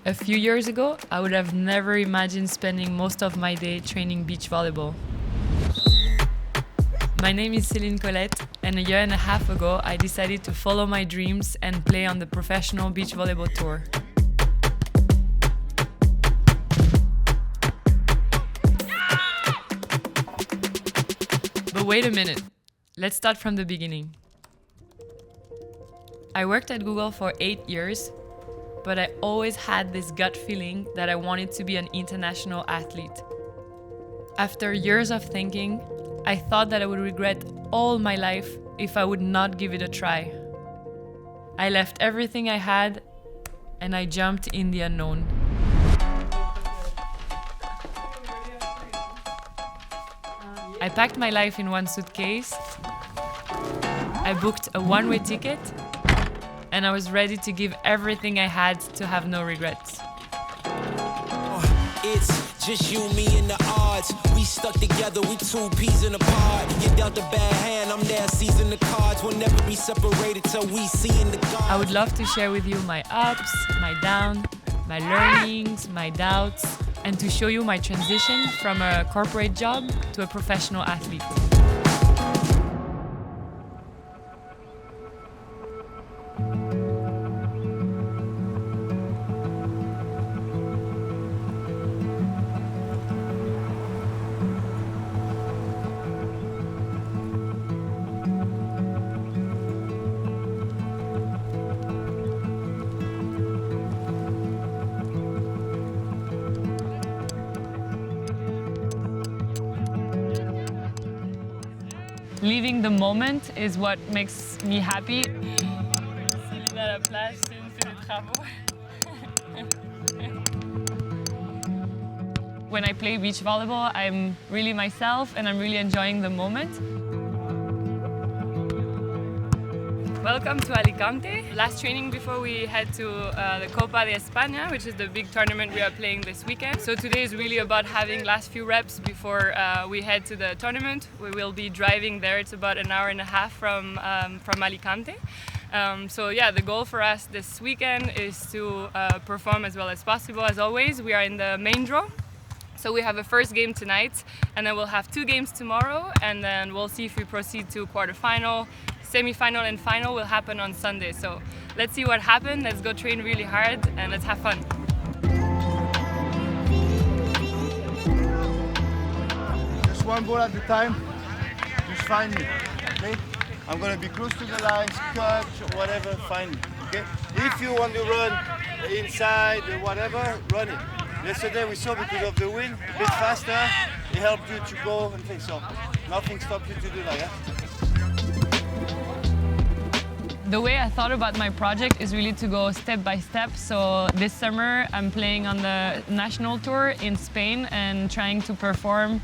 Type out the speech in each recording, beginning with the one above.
A few years ago, I would have never imagined spending most of my day training beach volleyball. My name is Céline Colette, and a year and a half ago, I decided to follow my dreams and play on the professional beach volleyball tour. But wait a minute, let's start from the beginning. I worked at Google for 8 years, but I always had this gut feeling that I wanted to be an international athlete. After years of thinking, I thought that I would regret all my life if I would not give it a try. I left everything I had and I jumped in the unknown. I packed my life in one suitcase, I booked a one-way ticket, and I was ready to give everything I had to have no regrets. It's just you, me, and the odds. We stuck together, we two peas in a pod. You dealt a bad hand, I'm there seizing the cards. We'll never be separated till we see in the gods. I would love to share with you my ups, my downs, my learnings, my doubts, and to show you my transition from a corporate job to a professional athlete. Living the moment is what makes me happy. When I play beach volleyball, I'm really myself and I'm really enjoying the moment. Welcome to Alicante. Last training before we head to the Copa de España, which is the big tournament we are playing this weekend. So today is really about having last few reps before we head to the tournament. We will be driving there. It's about an hour and a half from Alicante. So yeah, the goal for us this weekend is to perform as well as possible. As always, we are in the main draw. So we have a first game tonight, and then we'll have 2 games tomorrow, and then we'll see if we proceed to quarterfinal. Semi-final and final will happen on Sunday. So let's see what happens. Let's go train really hard and let's have fun. Just one ball at a time. Just find me, okay? I'm gonna be close to the lines, cut, whatever, find me, okay? If you want to run inside, whatever, run it. Yesterday we saw because of the wind, a bit faster, it helped you to go and things. So nothing stopped you to do that, yeah? The way I thought about my project is really to go step by step. So this summer I'm playing on the national tour in Spain and trying to perform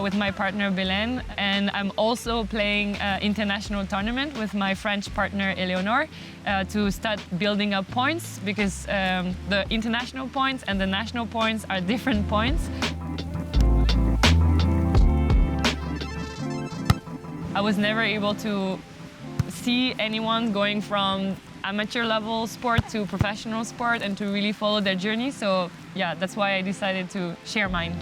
with my partner Belen. And I'm also playing international tournament with my French partner Eleonore to start building up points, because the international points and the national points are different points. I was never able to see anyone going from amateur level sport to professional sport and to really follow their journey. So yeah, that's why I decided to share mine.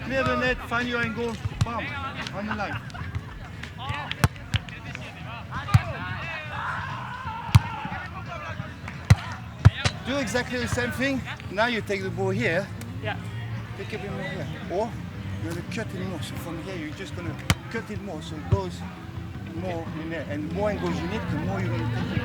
Clear the net, find your angle, bam, on the line. Do exactly the same thing. Now you take the ball here. Yeah. Take a bit more here. Or you're going to cut it more. So from here, you're just going to cut it more. So it goes more in there. And the more angles you need, the more you're going to cut it.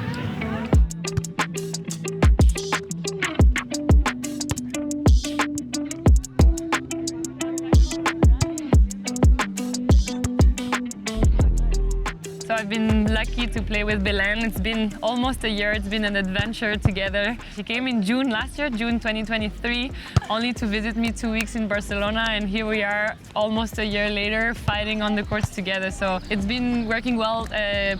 So I've been lucky to play with Belen. It's been almost a year. It's been an adventure together. She came in June last year, June 2023, only to visit me 2 weeks in Barcelona, and here we are almost a year later fighting on the courts together. So it's been working well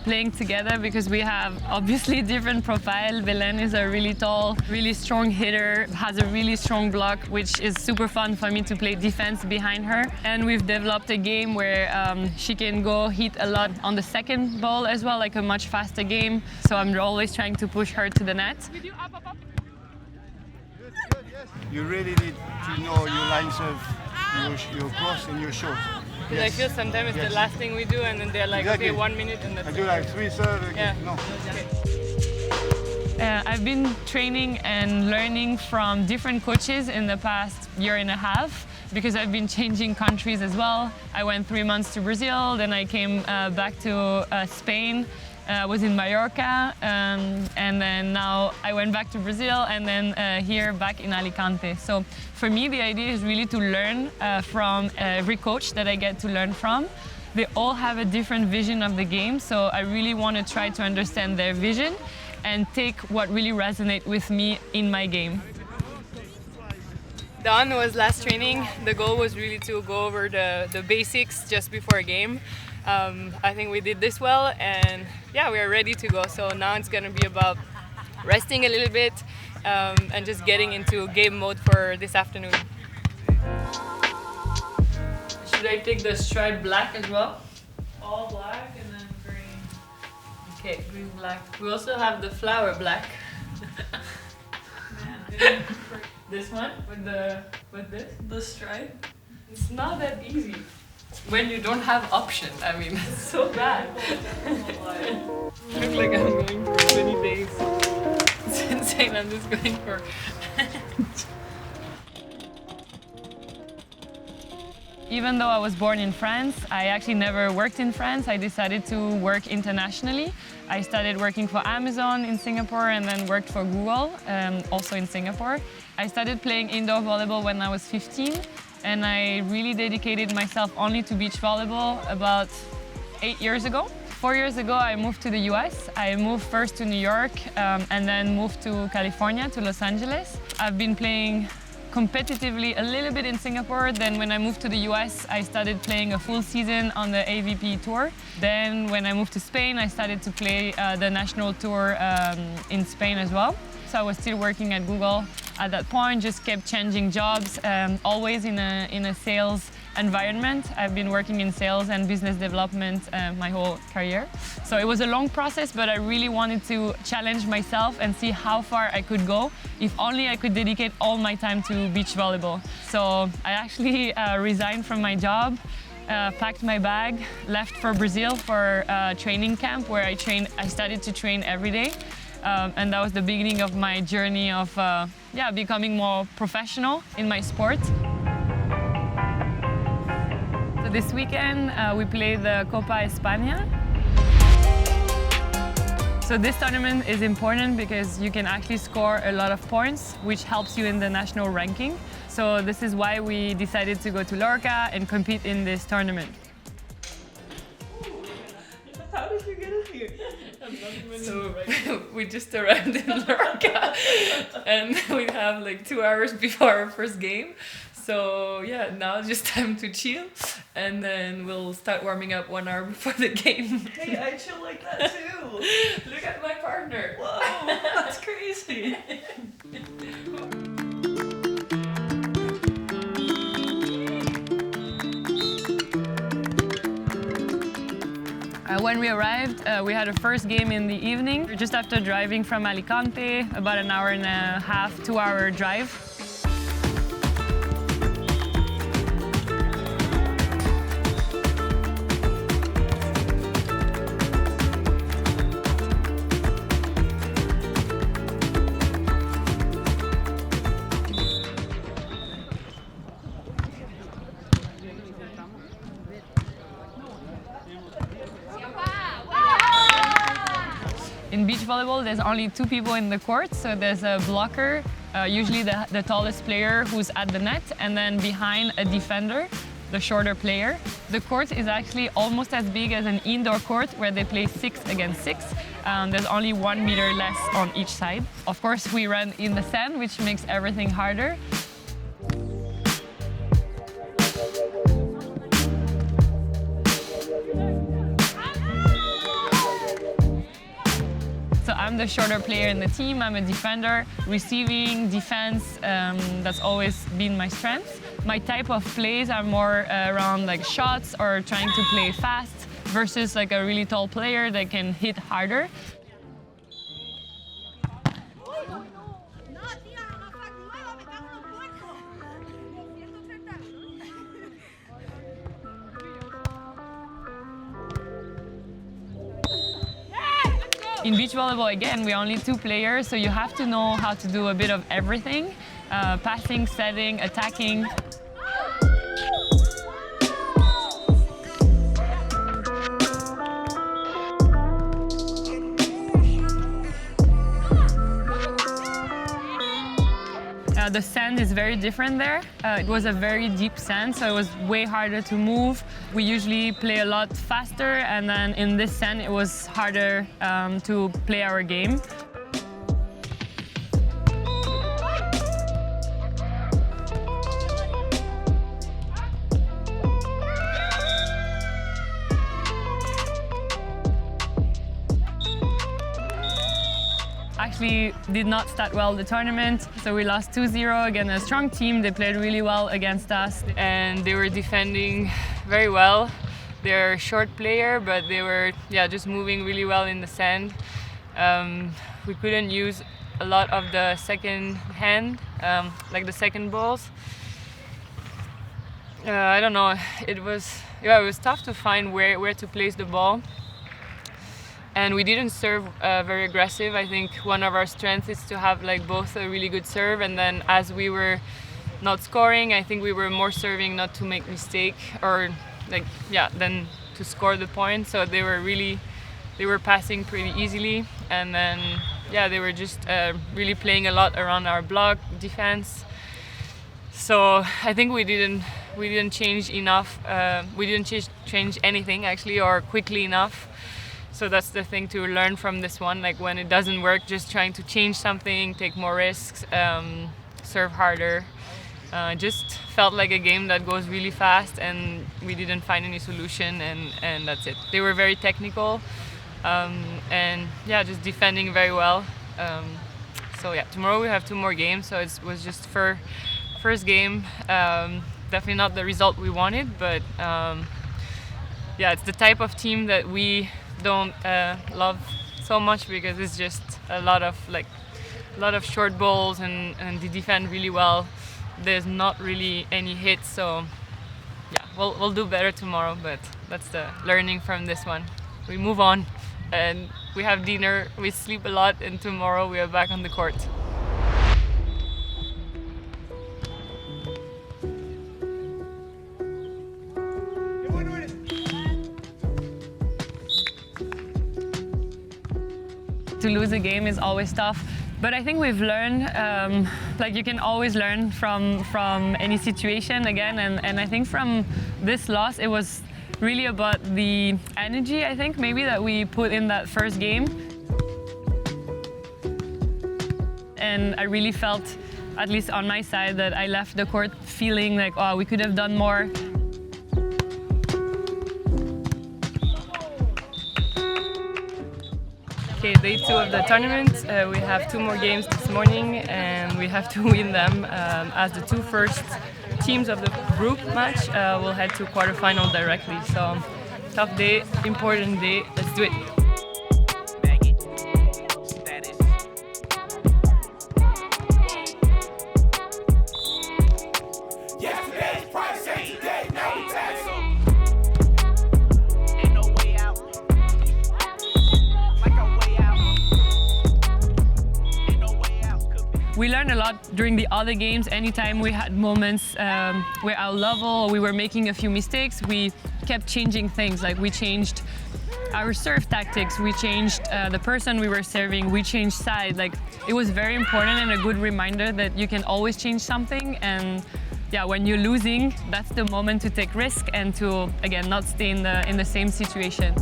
playing together because we have obviously different profile. Belen is a really tall, really strong hitter, has a really strong block, which is super fun for me to play defense behind her. And we've developed a game where she can go hit a lot on the second ball as well, like a much faster game. So I'm always trying to push her to the net. You really need to know your lines of your cross and your shot. Because I feel sometimes it's the last thing we do, and then they're like, Exactly. okay, 1 minute, and that's I do like 3 serve again. Yeah. No. I've been training and learning from different coaches in the past year and a half because I've been changing countries as well. I went 3 months to Brazil, then I came back to Spain. Was in Mallorca, and then now I went back to Brazil, and then here back in Alicante. So for me, the idea is really to learn from every coach that I get to learn from. They all have a different vision of the game, so I really want to try to understand their vision and take what really resonates with me in my game. Dawn was last training. The goal was really to go over the basics just before a game. I think we did this well, and yeah, we are ready to go. So now it's going to be about resting a little bit and just getting into game mode for this afternoon. Should I take the stripe black as well? All black and then green. Okay, green, black. We also have the flower black. This one with this? The stripe? It's not that easy. When you don't have option, I mean, it's so bad. I look like I'm going for 20 days. It's insane, I'm just going for... Even though I was born in France, I actually never worked in France. I decided to work internationally. I started working for Amazon in Singapore and then worked for Google, also in Singapore. I started playing indoor volleyball when I was 15. And I really dedicated myself only to beach volleyball about 8 years ago. 4 years ago, I moved to the US. I moved first to New York and then moved to California, to Los Angeles. I've been playing competitively a little bit in Singapore. Then when I moved to the US, I started playing a full season on the AVP tour. Then when I moved to Spain, I started to play the national tour in Spain as well. So I was still working at Google at that point, just kept changing jobs, always in a sales environment. I've been working in sales and business development my whole career. So it was a long process, but I really wanted to challenge myself and see how far I could go if only I could dedicate all my time to beach volleyball. So I actually resigned from my job, packed my bag, left for Brazil for a training camp where I started to train every day. And that was the beginning of my journey of becoming more professional in my sport. So this weekend we play the Copa España. So this tournament is important because you can actually score a lot of points, which helps you in the national ranking. So this is why we decided to go to Lorca and compete in this tournament. How did you get in here? So we just arrived in Lorca and we have like 2 hours before our first game. So yeah, now it's just time to chill and then we'll start warming up 1 hour before the game. Hey, I chill like that too. Look at my partner. Whoa, that's crazy. When we arrived, we had a first game in the evening, just after driving from Alicante, about an hour and a half, 2 hour drive. In beach volleyball, there's only 2 people in the court, so there's a blocker, usually the tallest player who's at the net, and then behind a defender, the shorter player. The court is actually almost as big as an indoor court where they play 6 against 6. There's only 1 meter less on each side. Of course, we run in the sand, which makes everything harder. So I'm the shorter player in the team. I'm a defender, receiving, defense, that's always been my strength. My type of plays are more around like shots or trying to play fast, versus like a really tall player that can hit harder. In beach volleyball, again, we're only 2 players, so you have to know how to do a bit of everything. Passing, setting, attacking. The sand is very different there. It was a very deep sand, so it was way harder to move. We usually play a lot faster, and then in this sand it was harder to play our game. Actually did not start well the tournament, so we lost 2-0 against a strong team. They played really well against us and they were defending very well. They're a short player, but they were just moving really well in the sand. We couldn't use a lot of the second hand, like the second balls. I don't know, it was tough to find where to place the ball. And we didn't serve very aggressive. I think one of our strengths is to have like both a really good serve, and then as we were not scoring, I think we were more serving not to make mistake or than to score the point. So they were passing pretty easily, and then they were just really playing a lot around our block defense. So I think we didn't change enough. We didn't change anything actually, or quickly enough. So that's the thing to learn from this one, like when it doesn't work, just trying to change something, take more risks, serve harder. Just felt like a game that goes really fast and we didn't find any solution, and that's it. They were very technical and just defending very well. So tomorrow we have 2 more games, so it was just first game. Definitely not the result we wanted, but it's the type of team that we don't love so much, because it's just a lot of short balls and they defend really well. There's not really any hits, so we'll do better tomorrow, but that's the learning from this one. We move on and we have dinner, we sleep a lot, and tomorrow we are back on the court. To lose a game is always tough, but I think we've learned, you can always learn from any situation again, and I think from this loss it was really about the energy, I think, maybe that we put in that first game. And I really felt, at least on my side, that I left the court feeling like, oh, we could have done more. Okay, day 2 of the tournament. We have 2 more games this morning and we have to win them. As the 2 first teams of the group match will head to quarterfinal directly. So tough day, important day, let's do it. We learned a lot during the other games. Anytime we had moments where our level, we were making a few mistakes, we kept changing things. Like we changed our serve tactics, we changed the person we were serving, we changed side. Like it was very important and a good reminder that you can always change something. And when you're losing, that's the moment to take risk and to, again, not stay in the same situation.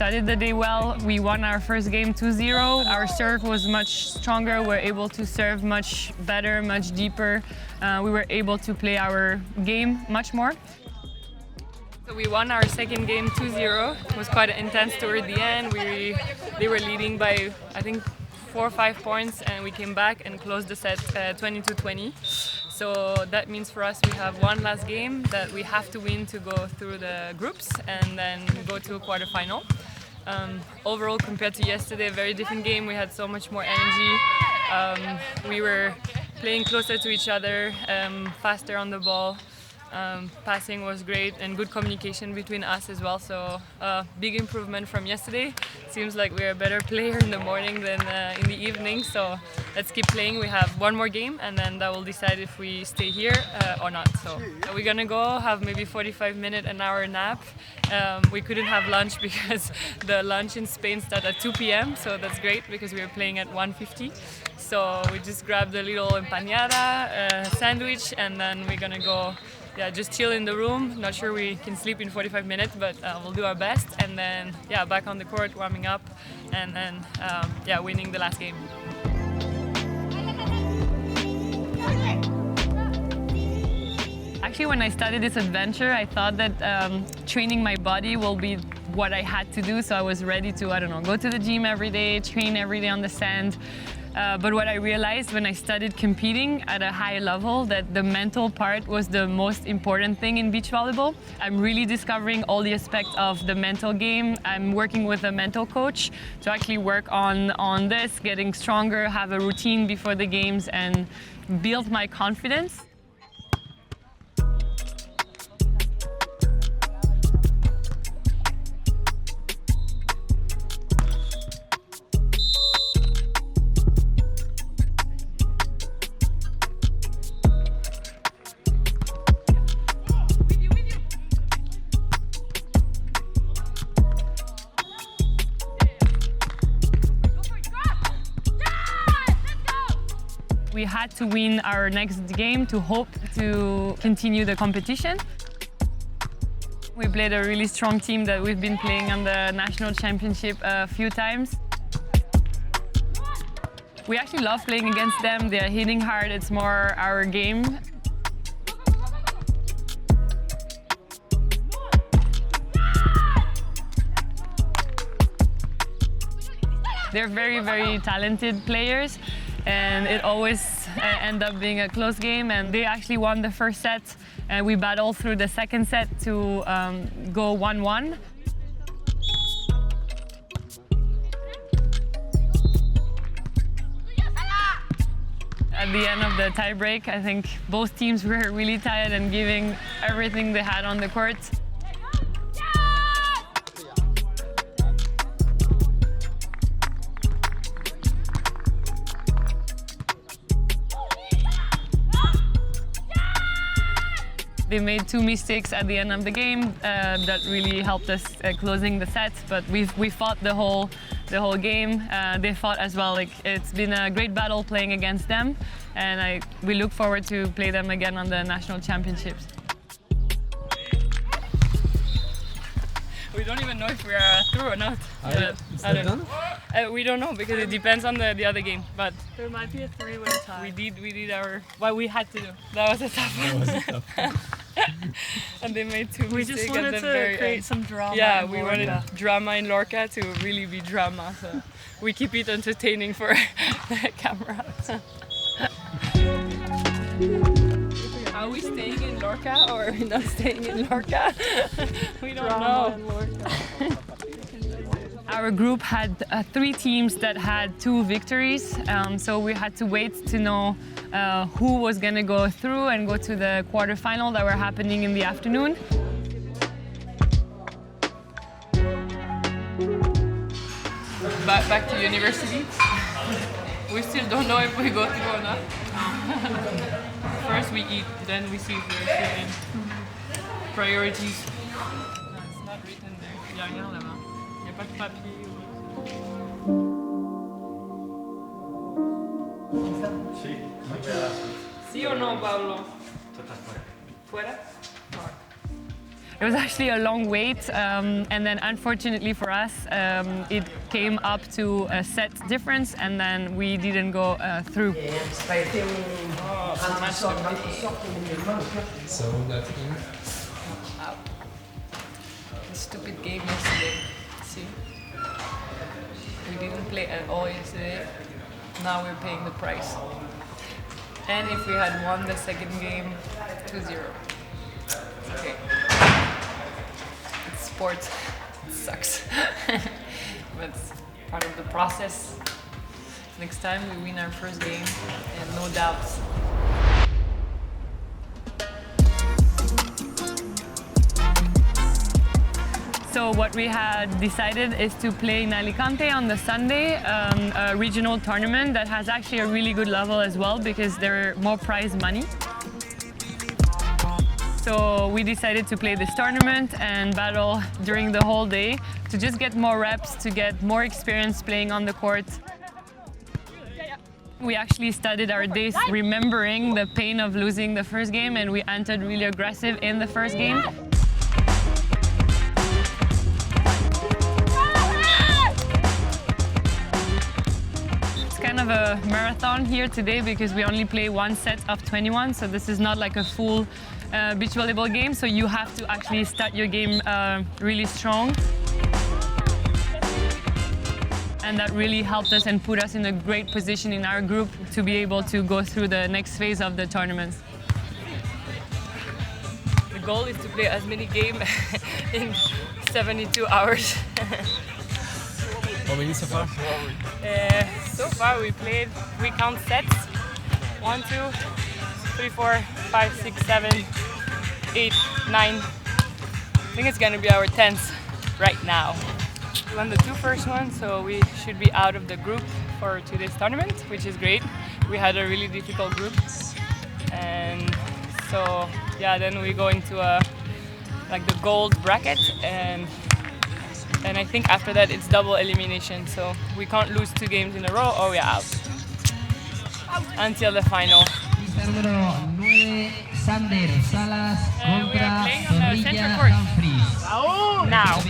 started the day well. We won our first game 2-0. Our serve was much stronger. We were able to serve much better, much deeper. We were able to play our game much more. So we won our second game 2-0. It was quite intense toward the end. They were leading by, I think, 4 or 5 points, and we came back and closed the set 20-20. So that means for us we have one last game that we have to win to go through the groups and then go to a quarterfinal. Overall, compared to yesterday, a very different game. We had so much more energy. We were playing closer to each other, faster on the ball. Passing was great and good communication between us as well, so big improvement from yesterday. Seems like we're a better player in the morning than in the evening, so let's keep playing. We have one more game and then that will decide if we stay here or not. So we're gonna go have maybe 45-minute, an hour nap. We couldn't have lunch because the lunch in Spain starts at 2 p.m, so that's great because we were playing at 1:50. So we just grabbed a little empanada, sandwich, and then we're gonna go just chill in the room. Not sure we can sleep in 45 minutes, but we'll do our best. And then, back on the court, warming up, and then, winning the last game. Actually, when I started this adventure, I thought that training my body will be what I had to do. So I was ready to, go to the gym every day, train every day on the sand. But what I realized when I started competing at a high level, that the mental part was the most important thing in beach volleyball. I'm really discovering all the aspects of the mental game. I'm working with a mental coach to actually work on this, getting stronger, have a routine before the games, and build my confidence. We had to win our next game to hope to continue the competition. We played a really strong team that we've been playing on the national championship a few times. We actually love playing against them. They're hitting hard, it's more our game. They're very, very talented players, and it always ends up being a close game. And they actually won the first set, and we battled through the second set to go 1-1. At the end of the tiebreak, I think both teams were really tired and giving everything they had on the court. They made 2 mistakes at the end of the game that really helped us closing the set. But we fought the whole game. They fought as well. It's been a great battle playing against them, and we look forward to play them again on the national championships. We don't even know if we are through or not. I don't know. We don't know because it depends on the other game. But There might be a 3-way tie. we did what we had to do. That was a tough one. And they made 2 We mistakes just at wanted the to very create end. some drama. Yeah, in we Lorca. wanted drama in Lorca to really be drama. So we keep it entertaining for the cameras. Are we staying in Lorca or are we not staying in Lorca? We don't Drama in know. Lorca. Our group had 3 teams that had 2 victories, so we had to wait to know who was going to go through and go to the quarterfinal that were happening in the afternoon. Back to university. We still don't know if we go through or not. First we eat, then we see if we're still in. Priorities. No, it's not written there. Il n'y a rien là-bas. Il n'y a pas de papier. ¿Sí o no, Pablo? ¿Fuera? It was actually a long wait, and then unfortunately for us, it came up to a set difference, and then we didn't go through. So that Stupid game yesterday. See, we didn't play at all yesterday. Now we're paying the price. And if we had won the second game, 2-0. It's okay. It's sports. It sucks. But it's part of the process. Next time we win our first game, and no doubts. So what we had decided is to play in Alicante on the Sunday, a regional tournament that has actually a really good level as well because there are more prize money. So we decided to play this tournament and battle during the whole day to just get more reps, to get more experience playing on the court. We actually started our days remembering the pain of losing the first game, and we entered really aggressive in the first game. Kind of a marathon here today because we only play one set of 21, so this is not like a full beach volleyball game, so you have to actually start your game really strong. And that really helped us and put us in a great position in our group to be able to go through the next phase of the tournaments. The goal is to play as many games in 72 hours. How many so far? So far we count sets. 1, 2, 3, 4, 5, 6, 7, 8, 9. I think it's gonna be our 10th right now. We won the 2 first ones, so we should be out of the group for today's tournament, which is great. We had a really difficult group. And so yeah, then we go into like the gold bracket, and I think after that it's double elimination, so we can't lose 2 games in a row or we're out until the final. And we are playing on the center court now.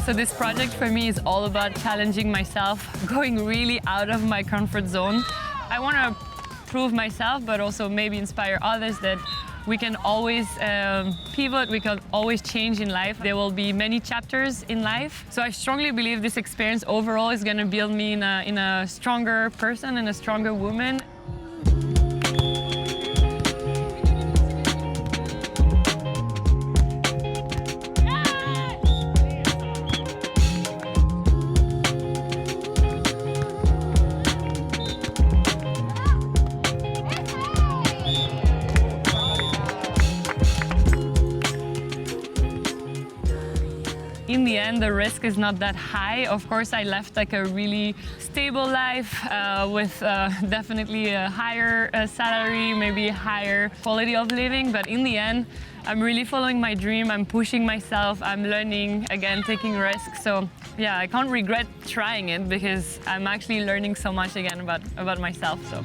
So this project for me is all about challenging myself, going really out of my comfort zone. I want to prove myself, but also maybe inspire others that we can always pivot, we can always change in life. There will be many chapters in life. So I strongly believe this experience overall is going to build me in a stronger person and a stronger woman. In the end, the risk is not that high. Of course, I left like a really stable life with definitely a higher salary, maybe higher quality of living. But in the end, I'm really following my dream. I'm pushing myself. I'm learning, again, taking risks. So yeah, I can't regret trying it because I'm actually learning so much again about myself. So.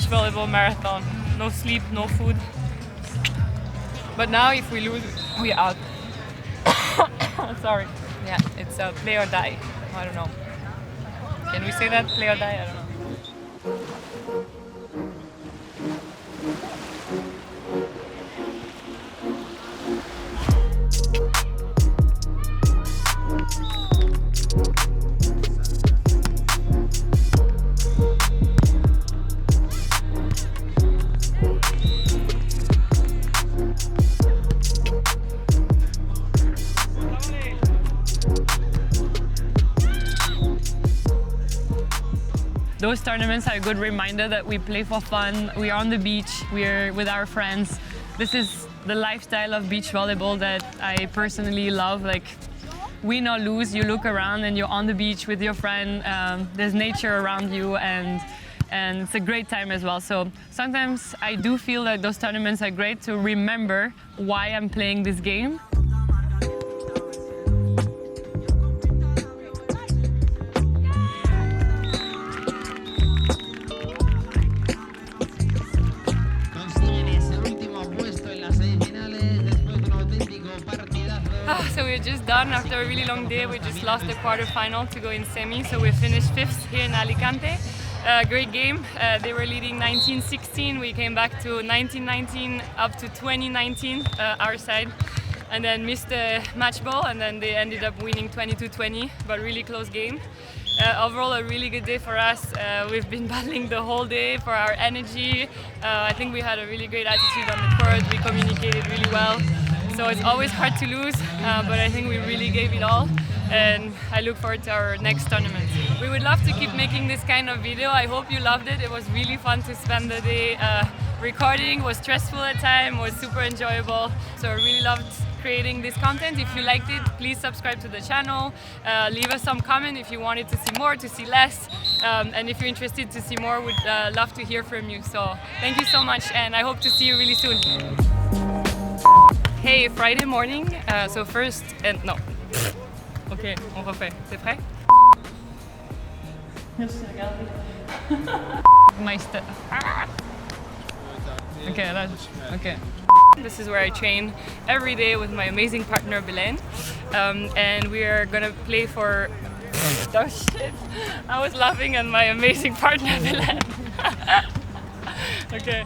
Volleyball marathon, no sleep, no food. But now if we lose, we're out. Sorry. Yeah, it's play or die. I don't know. Can we say that? Play or die? I don't know. those tournaments are a good reminder that we play for fun, we are on the beach, we're with our friends. This is the lifestyle of beach volleyball that I personally love. Like, win or lose, you look around and you're on the beach with your friend, there's nature around you, and it's a great time as well. So sometimes I do feel that those tournaments are great to remember why I'm playing this game. So we're just done after a really long day. We just lost the quarterfinal to go in semi, so we finished 5th here in Alicante. Great game. They were leading 19-16. We came back to 19-19 up to 20-19 our side, and then missed the match ball, and then they ended up winning 22-20, but really close game. Overall, a really good day for us. We've been battling the whole day for our energy. I think we had a really great attitude on the court. We communicated really well. So it's always hard to lose, but I think we really gave it all, and I look forward to our next tournament. We would love to keep making this kind of video. I hope you loved it. It was really fun to spend the day recording. It was stressful at times, was super enjoyable. So I really loved creating this content. If you liked it, please subscribe to the channel. Leave us some comment if you wanted to see more, to see less. And if you're interested to see more, we'd love to hear from you. So thank you so much, and I hope to see you really soon. Hey, Friday morning, so first, and no. Ok, on refait. C'est prêt? Yes, My step. Okay, that's okay. This is where I train every day with my amazing partner Belen, and we are gonna play for. Oh shit! I was laughing at my amazing partner Belen. Okay.